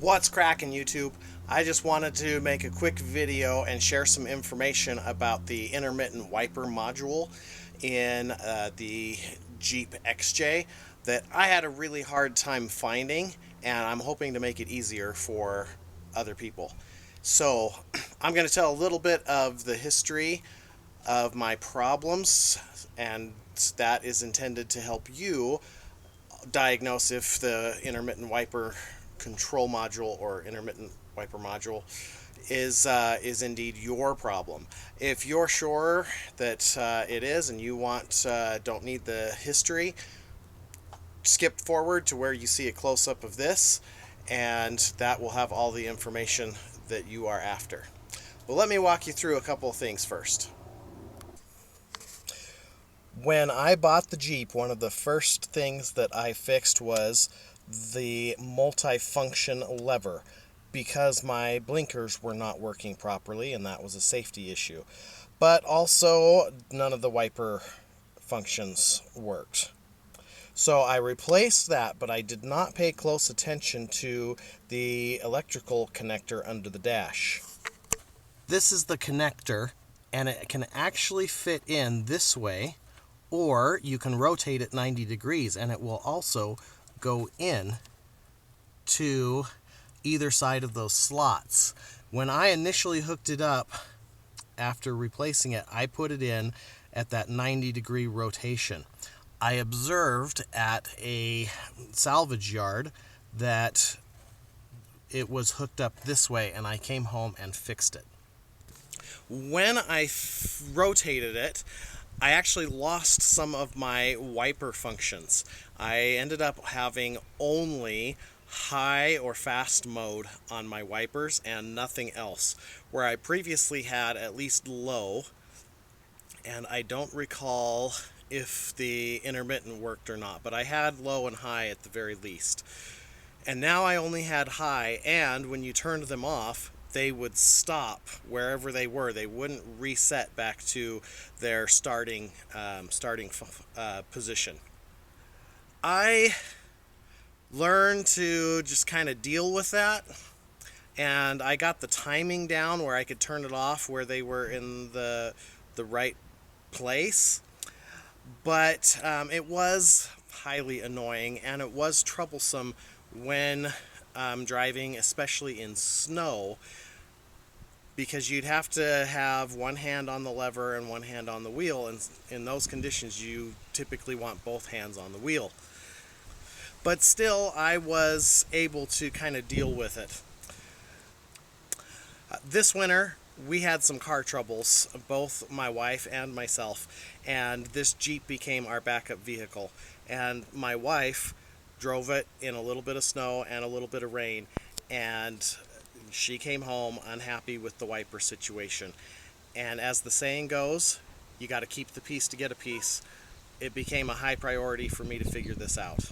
What's cracking, YouTube? I just wanted to make a quick video and share some information about the intermittent wiper module in the Jeep XJ that I had a really hard time finding, and I'm hoping to make it easier for other people. So I'm going to tell a little bit of the history of my problems, and that is intended to help you diagnose if the intermittent wiper control module or intermittent wiper module is indeed your problem. If you're sure that it is and you don't need the history, skip forward to where you see a close-up of this, and that will have all the information that you are after. But let me walk you through a couple of things first. When I bought the Jeep, one of the first things that I fixed was the multifunction lever, because my blinkers were not working properly, and that was a safety issue. But also, none of the wiper functions worked. So I replaced that, but I did not pay close attention to the electrical connector under the dash. This is the connector, and it can actually fit in this way, or you can rotate it 90 degrees and it will also go in to either side of those slots. When I initially hooked it up after replacing it, I put it in at that 90-degree rotation. I observed at a salvage yard that it was hooked up this way, and I came home and fixed it. When I rotated it, I actually lost some of my wiper functions. I ended up having only high or fast mode on my wipers and nothing else, where I previously had at least low, and I don't recall if the intermittent worked or not, but I had low and high at the very least. And now I only had high, and when you turned them off, they would stop wherever they were. They wouldn't reset back to their starting position. I learned to just kind of deal with that, and I got the timing down where I could turn it off where they were in the right place. But it was highly annoying, and it was troublesome when driving, especially in snow, because you'd have to have one hand on the lever and one hand on the wheel, and in those conditions you typically want both hands on the wheel. But still, I was able to kind of deal with it. This winter we had some car troubles, both my wife and myself, and this Jeep became our backup vehicle. And my wife drove it in a little bit of snow and a little bit of rain, and she came home unhappy with the wiper situation. And as the saying goes, you got to keep the peace to get a piece. It became a high priority for me to figure this out.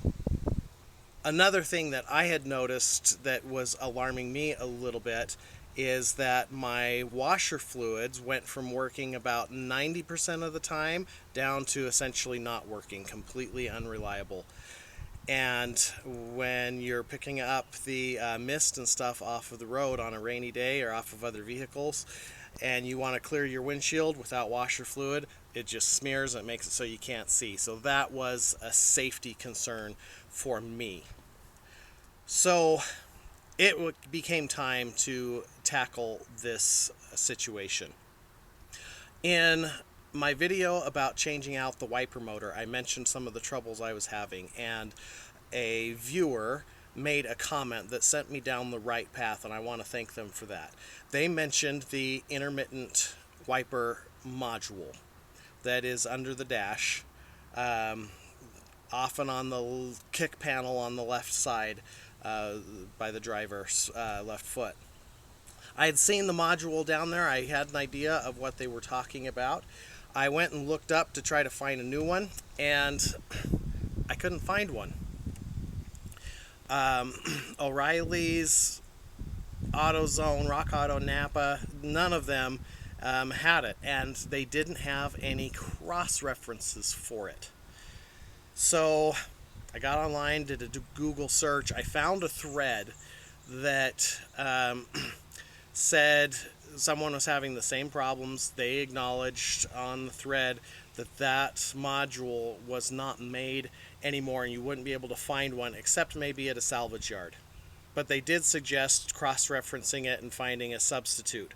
Another thing that I had noticed that was alarming me a little bit is that my washer fluids went from working about 90% of the time down to essentially not working, completely unreliable. And when you're picking up the mist and stuff off of the road on a rainy day or off of other vehicles, and you want to clear your windshield without washer fluid, it just smears and it makes it so you can't see. So that was a safety concern for me. So it became time to tackle this situation. In my video about changing out the wiper motor, I mentioned some of the troubles I was having, and a viewer made a comment that sent me down the right path, and I want to thank them for that. They mentioned the intermittent wiper module that is under the dash, often on the kick panel on the left side by the driver's left foot. I had seen the module down there. I had an idea of what they were talking about. I went and looked up to try to find a new one, and I couldn't find one. O'Reilly's, AutoZone, Rock Auto, Napa, none of them had it, and they didn't have any cross-references for it. So I got online, did a Google search. I found a thread that said someone was having the same problems. They acknowledged on the thread that that module was not made anymore, and you wouldn't be able to find one except maybe at a salvage yard. But they did suggest cross-referencing it and finding a substitute.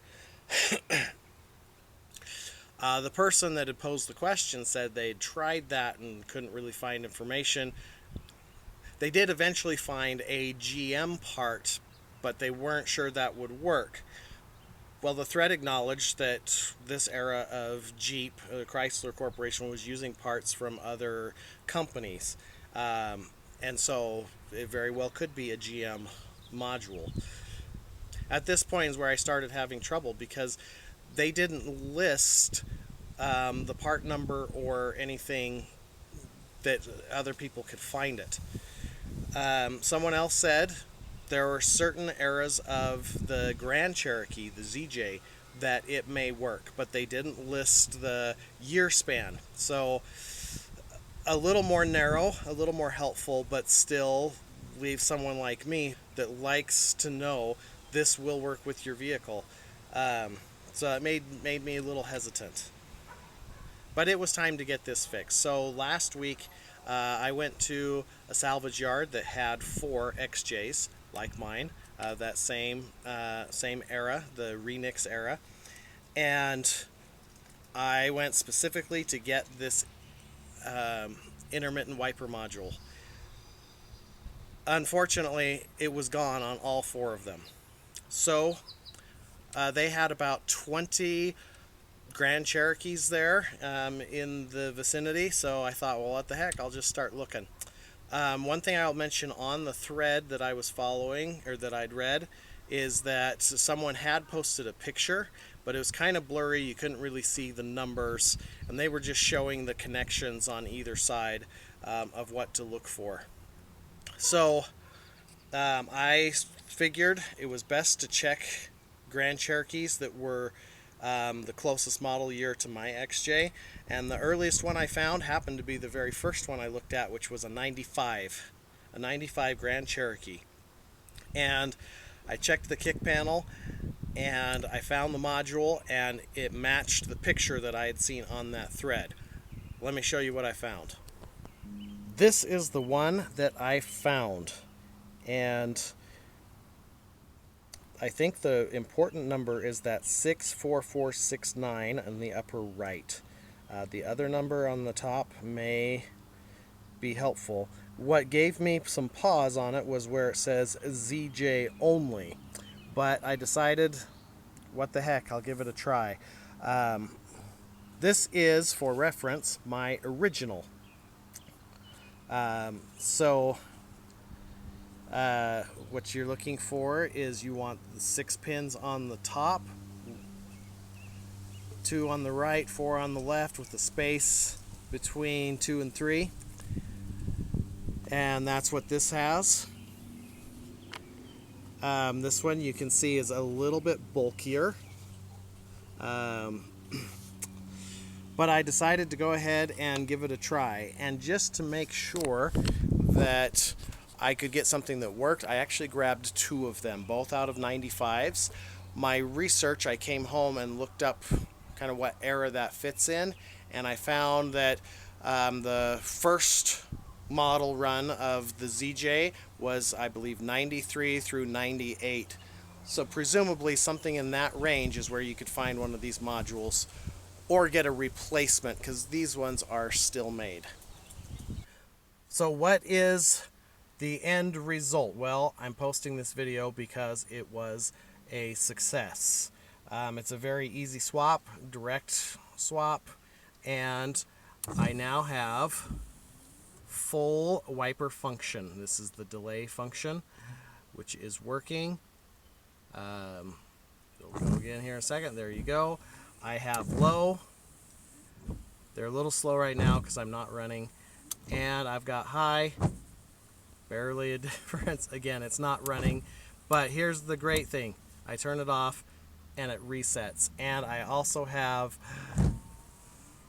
The person that had posed the question said they'd tried that and couldn't really find information. They did eventually find a GM part, but they weren't sure that would work. Well, the thread acknowledged that this era of Jeep, Chrysler Corporation, was using parts from other companies. And so it very well could be a GM module. At this point is where I started having trouble because they didn't list the part number or anything that other people could find it. Someone else said there were certain eras of the Grand Cherokee, the ZJ, that it may work, but they didn't list the year span. So a little more narrow, a little more helpful, but still leave someone like me that likes to know this will work with your vehicle. So it made me a little hesitant. But it was time to get this fixed. So last week I went to a salvage yard that had 4 XJs like mine, that same era, the Renix era, and I went specifically to get this intermittent wiper module. Unfortunately, it was gone on all 4 of them. So they had about 20 Grand Cherokees there in the vicinity, so I thought, well, what the heck, I'll just start looking. One thing I'll mention on the thread that I was following, or that I'd read, is that someone had posted a picture, but it was kind of blurry. You couldn't really see the numbers, and they were just showing the connections on either side of what to look for. So I figured it was best to check Grand Cherokees that were the closest model year to my XJ, and the earliest one I found happened to be the very first one I looked at, which was a 95 Grand Cherokee. And I checked the kick panel and I found the module, and it matched the picture that I had seen on that thread. Let me show you what I found. This is the one that I found, and I think the important number is that 64469 on the upper right. The other number on the top may be helpful. What gave me some pause on it was where it says ZJ only, but I decided, what the heck, I'll give it a try. This is, for reference, my original. What you're looking for is you want the 6 pins on the top, 2 on the right, 4 on the left, with the space between 2 and 3. And that's what this has. This one you can see is a little bit bulkier. But I decided to go ahead and give it a try. And just to make sure that I could get something that worked, I actually grabbed 2 of them, both out of 95s. My research, I came home and looked up kind of what era that fits in, and I found that the first model run of the ZJ was, I believe, 93 through 98. So presumably something in that range is where you could find one of these modules or get a replacement, because these ones are still made. So what is the end result? Well, I'm posting this video because it was a success. It's a very easy swap, direct swap, and I now have full wiper function. This is the delay function, which is working. We'll go again here in a second. There you go. I have low. They're a little slow right now because I'm not running. And I've got high. Barely a difference. Again, it's not running. But here's the great thing. I turn it off and it resets. And I also have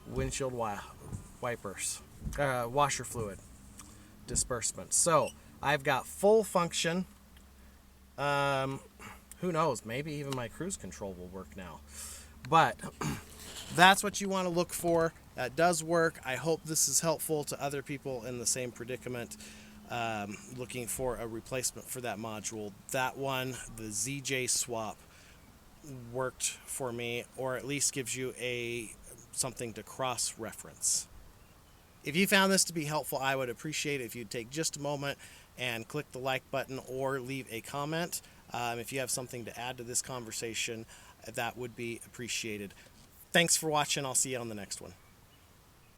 windshield wipers, washer fluid disbursement. So I've got full function Who knows? Maybe even my cruise control will work now. But that's what you want to look for. That does work. I hope this is helpful to other people in the same predicament, looking for a replacement for that module. That one, the ZJ swap, worked for me, or at least gives you something to cross-reference. If you found this to be helpful, I would appreciate it if you'd take just a moment and click the like button or leave a comment. If you have something to add to this conversation, that would be appreciated. Thanks for watching. I'll see you on the next one.